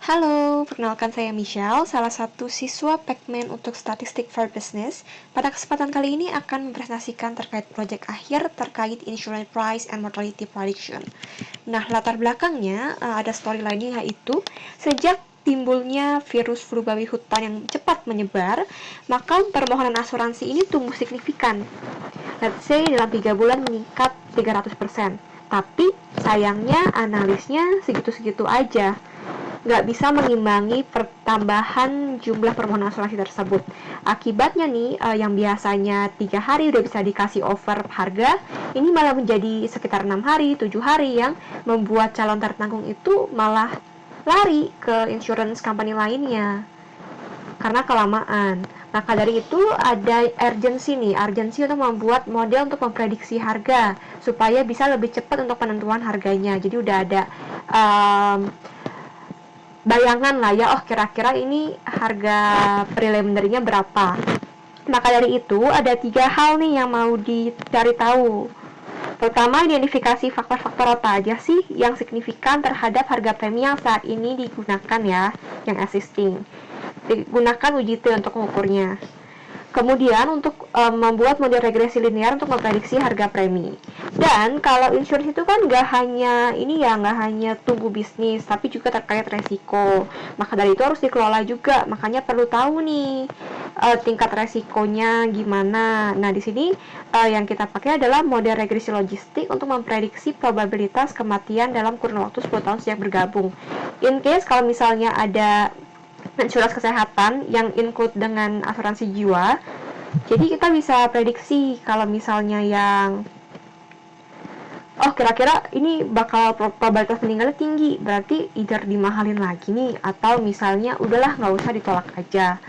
Halo, perkenalkan saya Michelle, salah satu siswa Pacman untuk Statistik for Business. Pada kesempatan kali ini akan mempresentasikan terkait proyek akhir terkait insurance price and mortality prediction. Nah, latar belakangnya ada storyline-nya, yaitu sejak timbulnya virus flu babi hutan yang cepat menyebar, maka permohonan asuransi ini tumbuh signifikan. Let's say dalam 3 bulan meningkat 300%. Tapi sayangnya analisnya segitu-segitu aja, nggak bisa mengimbangi pertambahan jumlah permohonan asuransi tersebut. Akibatnya nih, yang biasanya 3 hari udah bisa dikasih offer harga, ini malah menjadi sekitar 6 hari, 7 hari, yang membuat calon tertanggung itu malah lari ke insurance company lainnya karena kelamaan. Maka dari itu ada urgency untuk membuat model untuk memprediksi harga supaya bisa lebih cepat untuk penentuan harganya. Jadi udah ada bayangan lah ya, oh kira-kira ini harga preliminary-nya berapa. Maka dari itu ada 3 hal nih yang mau dicari tahu. Pertama, identifikasi faktor-faktor apa aja sih yang signifikan terhadap harga premi yang saat ini digunakan ya, yang existing. Digunakan uji T untuk mengukurnya. Kemudian untuk membuat model regresi linear untuk memprediksi harga premi. Dan kalau insurance itu kan nggak hanya tumbuh bisnis, tapi juga terkait resiko. Maka dari itu harus dikelola juga. Makanya perlu tahu nih tingkat resikonya gimana. Nah, di sini yang kita pakai adalah model regresi logistik untuk memprediksi probabilitas kematian dalam kurun waktu 10 tahun sejak bergabung. In case kalau misalnya ada insurans kesehatan yang include dengan asuransi jiwa, jadi kita bisa prediksi kalau misalnya yang kira-kira ini bakal probabilitas meninggalnya tinggi, berarti either dimahalin lagi nih, atau misalnya udahlah nggak usah ditolak aja.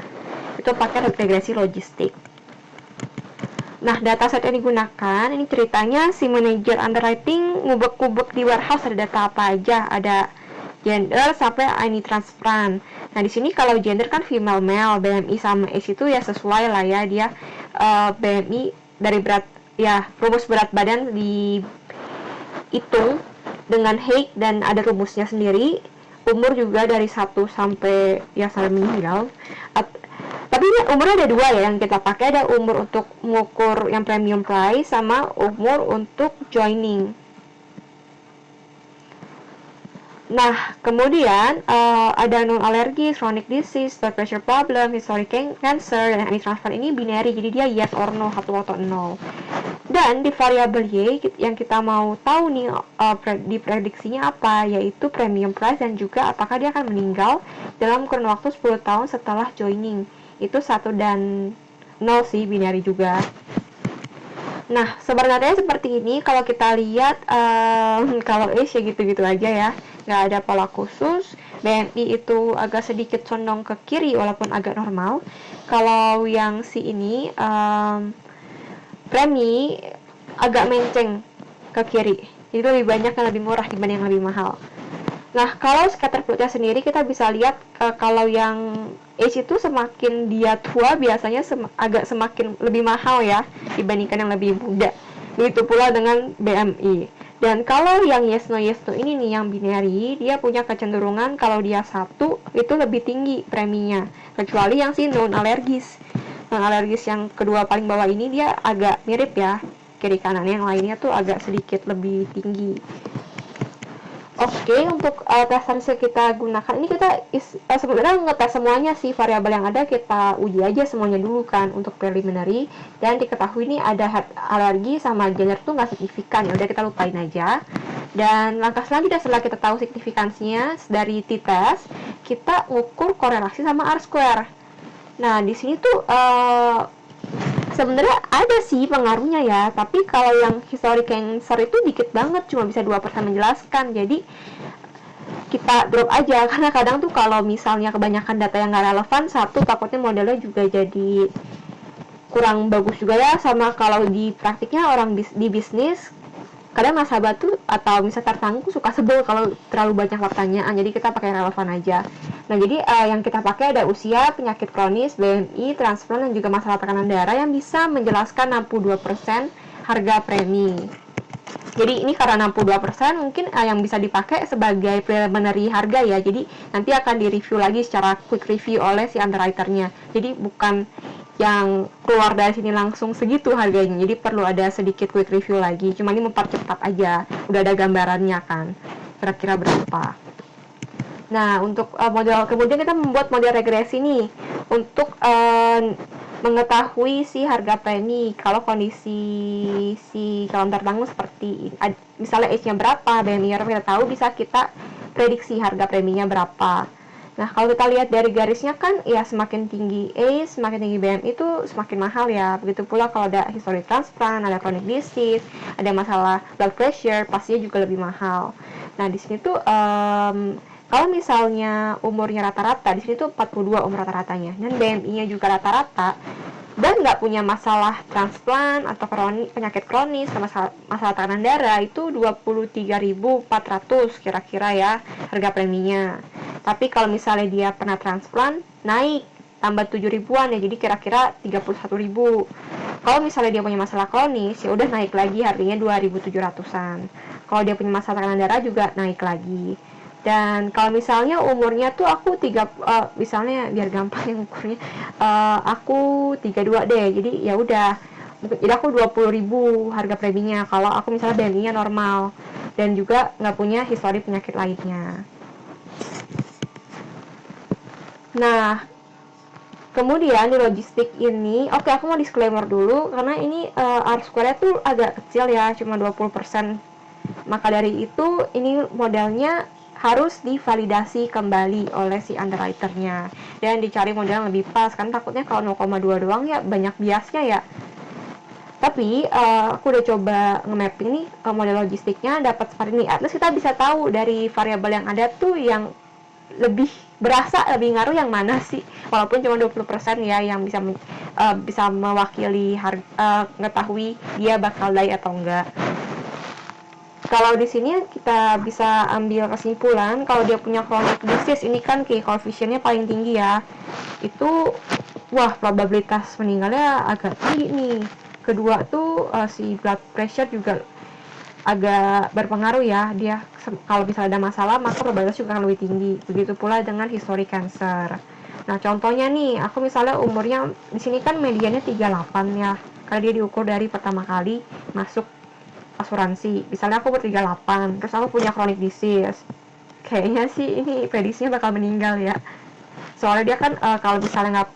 Itu pakai regresi logistik. Nah, dataset yang digunakan, ini ceritanya si manajer underwriting ngubek-ngubek di warehouse, ada data apa aja, ada gender sampai ini transferan. Nah, di sini kalau gender kan female male, BMI sama age itu ya sesuai lah ya, dia BMI dari berat ya, rumus berat badan dihitung dengan height dan ada rumusnya sendiri. Umur juga dari 1 sampai ya sampai meninggal. Tapi umurnya ada 2 ya yang kita pakai, ada umur untuk mengukur yang premium price sama umur untuk joining. Nah, kemudian ada non-alergis, chronic disease, blood pressure problem, historic cancer, dan any transfer ini binary, jadi dia yes or no, 1 atau 0. Dan di variabel Y yang kita mau tahu nih diprediksinya apa, yaitu premium price dan juga apakah dia akan meninggal dalam kurun waktu 10 tahun setelah joining. Itu 1 dan 0 sih, binary juga. Nah, sebenarnya seperti ini kalau kita lihat kalau age ya gitu-gitu aja ya, nggak ada pola khusus. BMI itu agak sedikit condong ke kiri walaupun agak normal. Kalau yang si ini premi agak menceng ke kiri, jadi lebih banyak yang lebih murah dibanding yang lebih mahal. Nah, kalau scatter plotnya sendiri kita bisa lihat kalau yang age itu semakin dia tua biasanya agak semakin lebih mahal ya dibandingkan yang lebih muda. Begitu pula dengan BMI. Dan kalau yang yes no ini nih yang binary, dia punya kecenderungan kalau dia 1 itu lebih tinggi preminya. Kecuali yang si non alergis. Non alergis yang kedua paling bawah ini dia agak mirip ya. Kiri kanan yang lainnya tuh agak sedikit lebih tinggi. Oke, untuk tes yang kita gunakan ini kita sebenarnya ngetes semuanya sih, variabel yang ada kita uji aja semuanya dulu kan untuk preliminary, dan diketahui ini ada alergi sama gender tuh nggak signifikan, ya udah kita lupain aja. Dan langkah selanjutnya setelah kita tahu signifikansinya dari t-test, kita ukur korelasi sama R-square. Nah, di sini tuh sebenarnya ada sih pengaruhnya ya, tapi kalau yang historic cancer itu dikit banget, cuma bisa 2% menjelaskan. Jadi kita drop aja, karena kadang tuh kalau misalnya kebanyakan data yang nggak relevan, satu takutnya modelnya juga jadi kurang bagus juga ya. Sama kalau di praktiknya orang di bisnis, kadang nasabah tuh atau misalnya tertangguh suka sebel kalau terlalu banyak pertanyaan, jadi kita pakai relevan aja. Nah, jadi yang kita pakai ada usia, penyakit kronis, BMI, transplant, dan juga masalah tekanan darah yang bisa menjelaskan 62% harga premi. Jadi ini karena 62% mungkin yang bisa dipakai sebagai preliminary harga ya. Jadi nanti akan direview lagi secara quick review oleh si underwriter-nya. Jadi bukan yang keluar dari sini langsung segitu harganya. Jadi perlu ada sedikit quick review lagi. Cuma ini mempercepat aja. Udah ada gambarannya kan. Kira-kira berapa. Nah, untuk model kemudian kita membuat model regresi nih untuk mengetahui si harga premi kalau kondisi si calon tertanggung seperti misalnya age-nya berapa, BMI-nya kita tahu, bisa kita prediksi harga preminya berapa. Nah, kalau kita lihat dari garisnya kan ya semakin tinggi age, semakin tinggi BMI itu semakin mahal ya. Begitu pula kalau ada history transplant, ada chronic disease, ada masalah blood pressure, pastinya juga lebih mahal. Nah, di sini tuh kalau misalnya umurnya rata-rata, di sini tuh 42 umur rata-ratanya, dan BMI-nya juga rata-rata, dan nggak punya masalah transplant atau penyakit kronis, masalah tekanan darah, itu 23.400 kira-kira ya harga preminya. Tapi kalau misalnya dia pernah transplant, naik tambah 7 ribuan ya, jadi kira-kira 31.000. Kalau misalnya dia punya masalah kronis, ya udah naik lagi harganya 2.700-an. Kalau dia punya masalah tekanan darah juga naik lagi. Dan kalau misalnya umurnya tuh aku misalnya biar gampang yang ukurnya, aku 32 deh, jadi ya udah, jadi aku 20.000 harga preminya kalau aku misalnya BMI-nya normal dan juga nggak punya histori penyakit lainnya. Nah, kemudian di logistik ini, oke, aku mau disclaimer dulu karena ini R-square-nya tuh agak kecil ya, cuma 20%. Maka dari itu ini modelnya harus divalidasi kembali oleh si underwriter-nya dan dicari model yang lebih pas, kan takutnya kalau 0,2 doang ya banyak biasnya ya. Tapi aku udah coba nge-mapping nih model logistiknya, dapat seperti ini. At least kita bisa tahu dari variabel yang ada tuh yang lebih berasa, lebih ngaruh yang mana sih, walaupun cuma 20% ya yang bisa mewakili mengetahui dia bakal die atau enggak. Kalau di sini kita bisa ambil kesimpulan kalau dia punya chronic disease, ini kan key coefficient-nya paling tinggi ya. Itu wah, probabilitas meninggalnya agak tinggi nih. Kedua tuh si blood pressure juga agak berpengaruh ya. Dia kalau misalnya ada masalah maka probabilitas juga akan lebih tinggi. Begitu pula dengan history cancer. Nah, contohnya nih, aku misalnya umurnya di sini kan mediannya 38 ya. Karena dia diukur dari pertama kali masuk asuransi. Misalnya aku ber-38, terus aku punya chronic disease. Kayaknya sih ini prediksinya bakal meninggal ya. Soalnya dia kan kalau misalnya nggak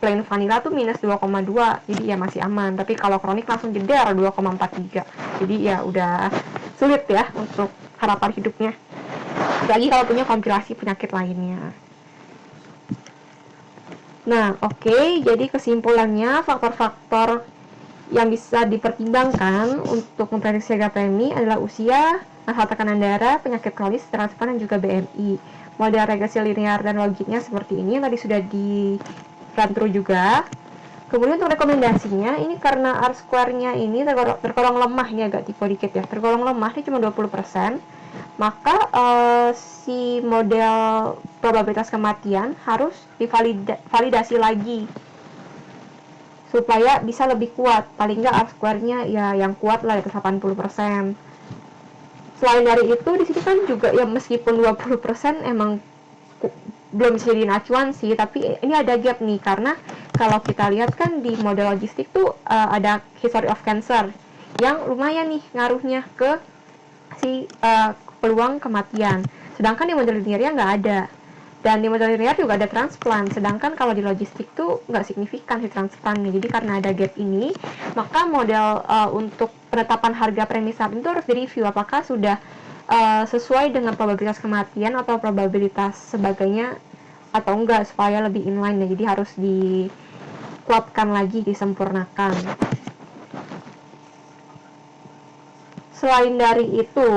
plain vanilla tuh minus 2,2, jadi ya masih aman. Tapi kalau kronik langsung jeder 2,43. Jadi ya udah sulit ya untuk harapan hidupnya. Apalagi kalau punya komplikasi penyakit lainnya. Nah, oke, jadi kesimpulannya faktor-faktor yang bisa dipertimbangkan untuk memprediksi harga premi adalah usia, masalah tekanan darah, penyakit kronis, transplant, dan juga BMI. Model regresi linear dan logiknya seperti ini yang tadi sudah di run through juga. Kemudian untuk rekomendasinya, ini karena R-square-nya ini tergolong lemah, ini agak tipe dikit ya, tergolong lemah, ini cuma 20%, maka si model probabilitas kematian harus divalidasi lagi supaya bisa lebih kuat, paling nggak R-square-nya ya yang kuat lah, di atas 80%. Selain dari itu, di sini kan juga ya meskipun 20% emang belum bisa jadi acuan sih, tapi ini ada gap nih, karena kalau kita lihat kan di model logistik tuh ada history of cancer yang lumayan nih ngaruhnya ke si peluang kematian, sedangkan di model linearnya nggak ada. Dan di model linear juga ada transplant, sedangkan kalau di logistik tuh nggak signifikan si transplantnya. Jadi karena ada gap ini, maka model untuk penetapan harga premi saat itu harus direview apakah sudah sesuai dengan probabilitas kematian atau probabilitas sebagainya atau enggak, supaya lebih inline ya. Jadi harus dikuatkan lagi, disempurnakan. Selain dari itu,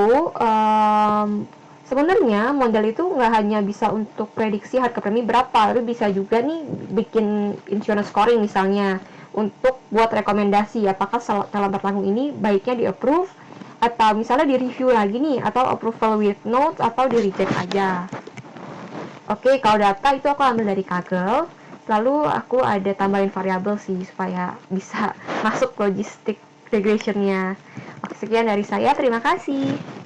sebenarnya model itu nggak hanya bisa untuk prediksi harga premi berapa, tapi bisa juga nih bikin insurance scoring misalnya untuk buat rekomendasi apakah calon tertanggung ini baiknya di approve atau misalnya di review lagi nih, atau approval with notes, atau di reject aja. Oke, kalau data itu aku ambil dari Kaggle, lalu aku ada tambahin variabel sih supaya bisa masuk logistik regressionnya. Oke, Sekian dari saya, terima kasih.